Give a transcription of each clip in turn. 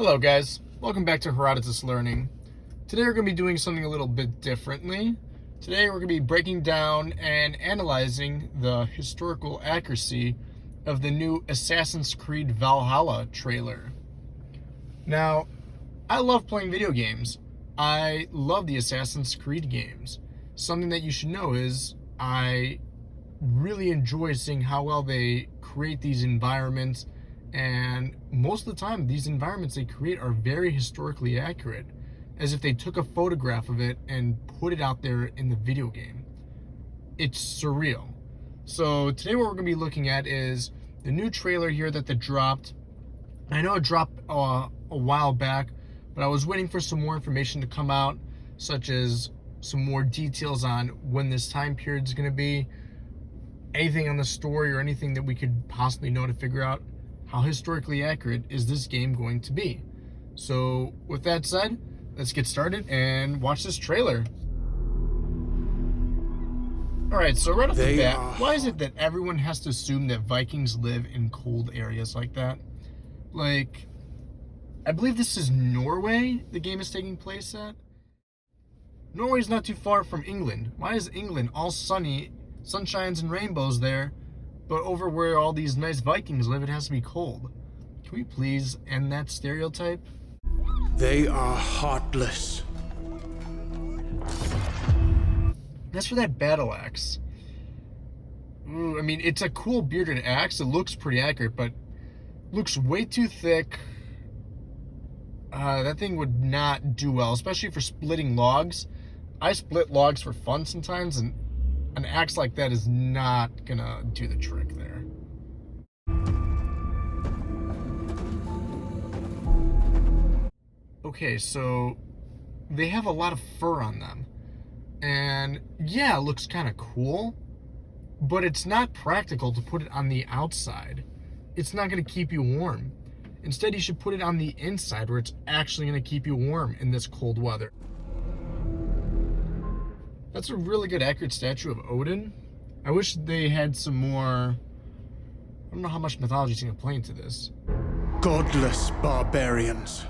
Hello guys, welcome back to Herodotus Learning. Today we're going to be doing something a little bit differently. Today we're going to be breaking down and analyzing the historical accuracy of the new Assassin's Creed Valhalla trailer. Now, I love playing video games. I love the Assassin's Creed games. Something that you should know is I really enjoy seeing how well they create these environments, and most of the time these environments they create are very historically accurate, as if they took a photograph of it and put it out there in the video game. It's surreal. So today what we're going to be looking at is the new trailer here that they dropped. I know it dropped a while back, but I was waiting for some more information to come out, such as some more details on when this time period is going to be, anything on the story or anything that we could possibly know to figure out how historically accurate is this game going to be. So with that said, let's get started and watch this trailer. Alright, so right off the bat, why is it that everyone has to assume that Vikings live in cold areas like that? Like, I believe this is Norway the game is taking place at. Norway's not too far from England. Why is England all sunny, sunshines and rainbows there, but over where all these nice Vikings live, it has to be cold? Can we please end that stereotype? They are heartless. As for that battle axe, I mean, it's a cool bearded axe. It looks pretty accurate, but looks way too thick. That thing would not do well, especially for splitting logs. I split logs for fun sometimes, and an axe like that is not gonna do the trick there. Okay, so they have a lot of fur on them. And yeah, it looks kind of cool, but it's not practical to put it on the outside. It's not gonna keep you warm. Instead, you should put it on the inside where it's actually gonna keep you warm in this cold weather. That's a really good accurate statue of Odin. I wish they had some more. I don't know how much mythology is going to play into this. Godless barbarians.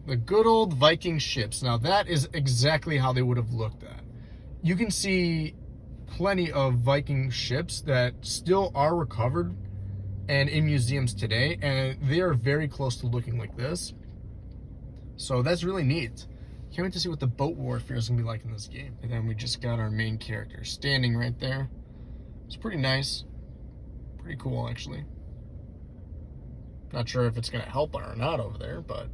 The good old Viking ships. Now that is exactly how they would have looked at. You can see plenty of Viking ships that still are recovered and in museums today, and they are very close to looking like this. So that's really neat. Can't wait to see what the boat warfare is going to be like in this game. And then we just got our main character standing right there. It's pretty nice. Pretty cool, actually. Not sure if it's going to help or not over there, but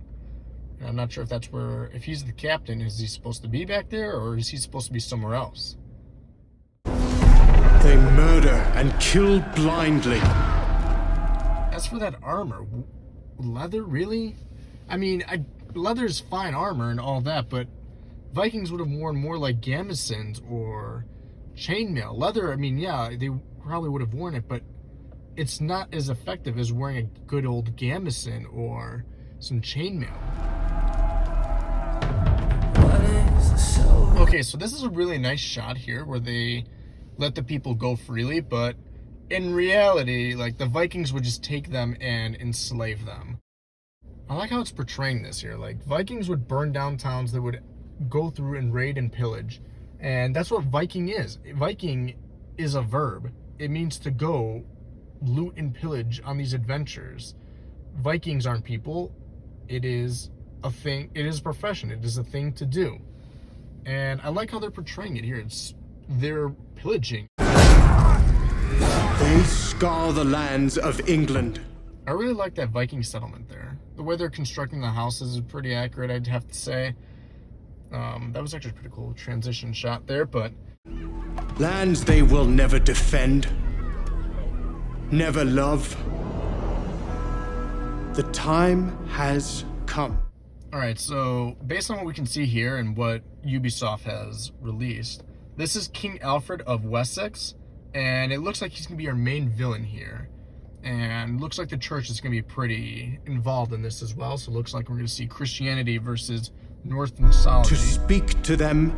I'm not sure if that's where, if he's the captain, is he supposed to be back there, or is he supposed to be somewhere else? They murder and kill blindly. As for that armor, leather, really? I mean, leather's fine armor and all that, but Vikings would have worn more like gamisons or chainmail. Leather, I mean, yeah, they probably would have worn it, but it's not as effective as wearing a good old gamison or some chainmail. Okay, so this is a really nice shot here where they let the people go freely, but in reality, like, the Vikings would just take them and enslave them. I like how it's portraying this here. Like, Vikings would burn down towns, that would go through and raid and pillage. And that's what Viking is. Viking is a verb. It means to go loot and pillage on these adventures. Vikings aren't people. It is a thing. It is a profession. It is a thing to do. And I like how they're portraying it here. They're pillaging. They scour the lands of England. I really like that Viking settlement there. The way they're constructing the houses is pretty accurate, I'd have to say. That was actually a pretty cool transition shot there, but Lands they will never defend, never love. The time has come. Alright, so based on what we can see here and what Ubisoft has released, this is King Alfred of Wessex, and it looks like he's going to be our main villain here. And looks like the church is going to be pretty involved in this as well. So it looks like we're going to see Christianity versus Norse mythology. To speak to them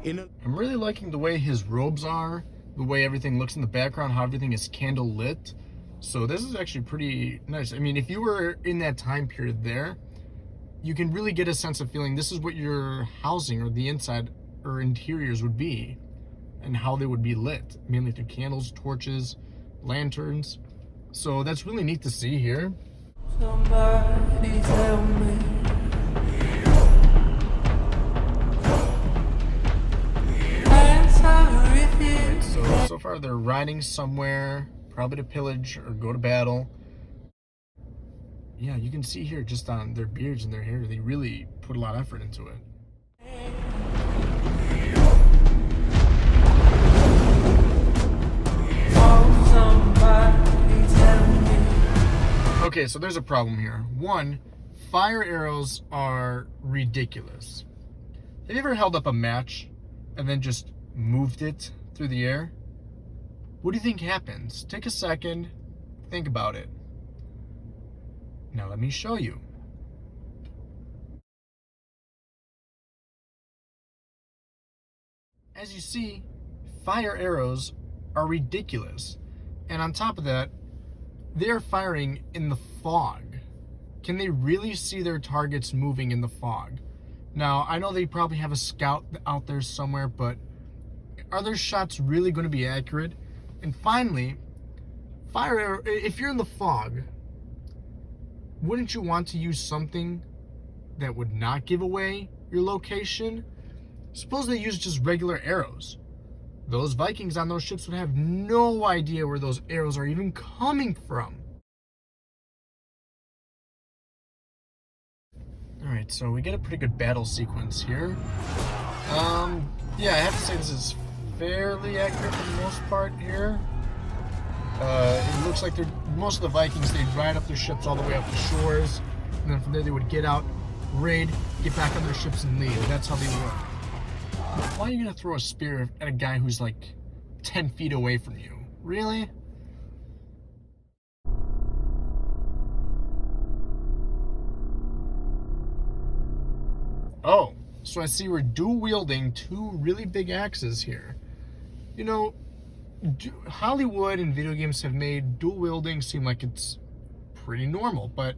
in a... I'm really liking the way his robes are, the way everything looks in the background, how everything is candle lit. So this is actually pretty nice. I mean, if you were in that time period there, you can really get a sense of feeling this is what your housing or the inside or interiors would be and how they would be lit, mainly through candles, torches, lanterns. So that's really neat to see here. Somebody tell me. So far they're riding somewhere, probably to pillage or go to battle. Yeah, you can see here just on their beards and their hair, they really put a lot of effort into it. Okay, so there's a problem here. One, fire arrows are ridiculous. Have you ever held up a match and then just moved it through the air? What do you think happens? Take a second, think about it. Now let me show you. As you see, fire arrows are ridiculous. And on top of that, they're firing in the fog. Can they really see their targets moving in the fog? Now, I know they probably have a scout out there somewhere, but are their shots really going to be accurate? And finally, fire arrow, if you're in the fog, wouldn't you want to use something that would not give away your location? Suppose they use just regular arrows. Those Vikings on those ships would have no idea where those arrows are even coming from. Alright, so we get a pretty good battle sequence here. Yeah, I have to say this is fairly accurate for the most part here. It looks like most of the Vikings, they'd ride up their ships all the way up the shores, and then from there they would get out, raid, get back on their ships and leave. That's how they work. Why are you going to throw a spear at a guy who's like 10 feet away from you? Really? Oh, so I see we're dual wielding two really big axes here. You know, Hollywood and video games have made dual wielding seem like it's pretty normal, but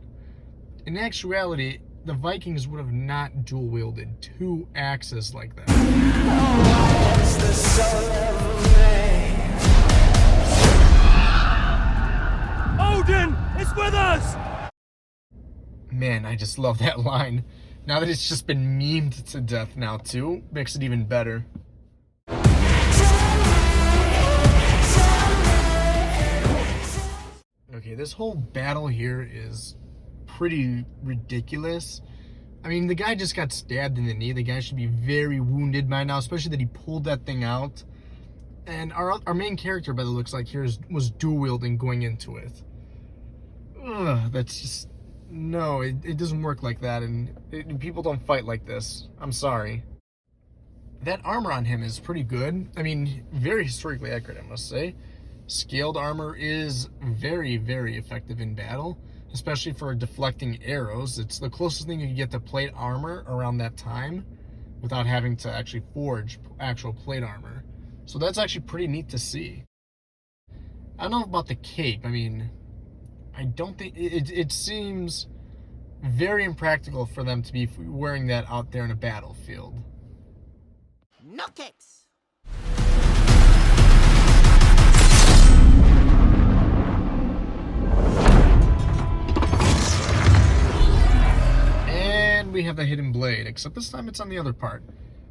in actuality, the Vikings would have not dual wielded two axes like that. Odin is with us! Man, I just love that line. Now that it's just been memed to death now too, makes it even better. Okay, this whole battle here is pretty ridiculous. I mean, the guy just got stabbed in the knee. The guy should be very wounded by now, especially that he pulled that thing out. And our main character, by the looks like here, was dual wielding going into it. Ugh, that's just... No, it doesn't work like that, and people don't fight like this. I'm sorry. That armor on him is pretty good. I mean, very historically accurate, I must say. Scaled armor is very, very effective in battle, especially for deflecting arrows. It's the closest thing you can get to plate armor around that time without having to actually forge actual plate armor. So that's actually pretty neat to see. I don't know about the cape. I mean, I don't think... It seems very impractical for them to be wearing that out there in a battlefield. No capes. And we have the hidden blade, except this time it's on the other part.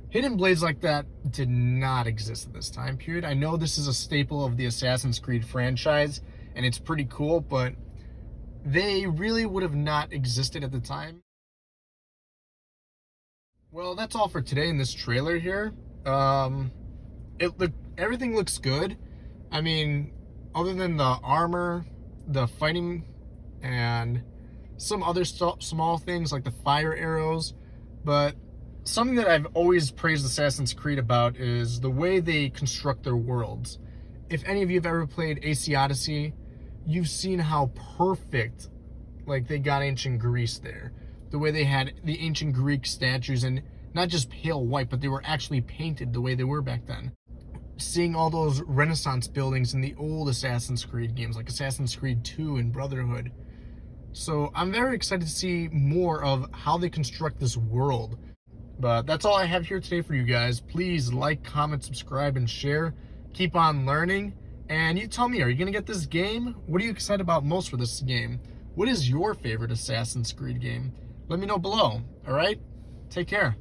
Hidden blades like that did not exist at this time period. I know this is a staple of the Assassin's Creed franchise, and it's pretty cool, but they really would have not existed at the time. Well, that's all for today in this trailer here. Everything looks good. I mean, other than the armor, the fighting, and some other small things like the fire arrows, but something that I've always praised Assassin's Creed about is the way they construct their worlds. If any of you have ever played AC Odyssey, you've seen how perfect, like, they got ancient Greece there. The way they had the ancient Greek statues, and not just pale white, but they were actually painted the way they were back then. Seeing all those Renaissance buildings in the old Assassin's Creed games, like Assassin's Creed 2 and Brotherhood. So I'm very excited to see more of how they construct this world. But that's all I have here today for you guys. Please like, comment, subscribe, and share. Keep on learning. And you tell me, are you going to get this game? What are you excited about most for this game? What is your favorite Assassin's Creed game? Let me know below, all right? Take care.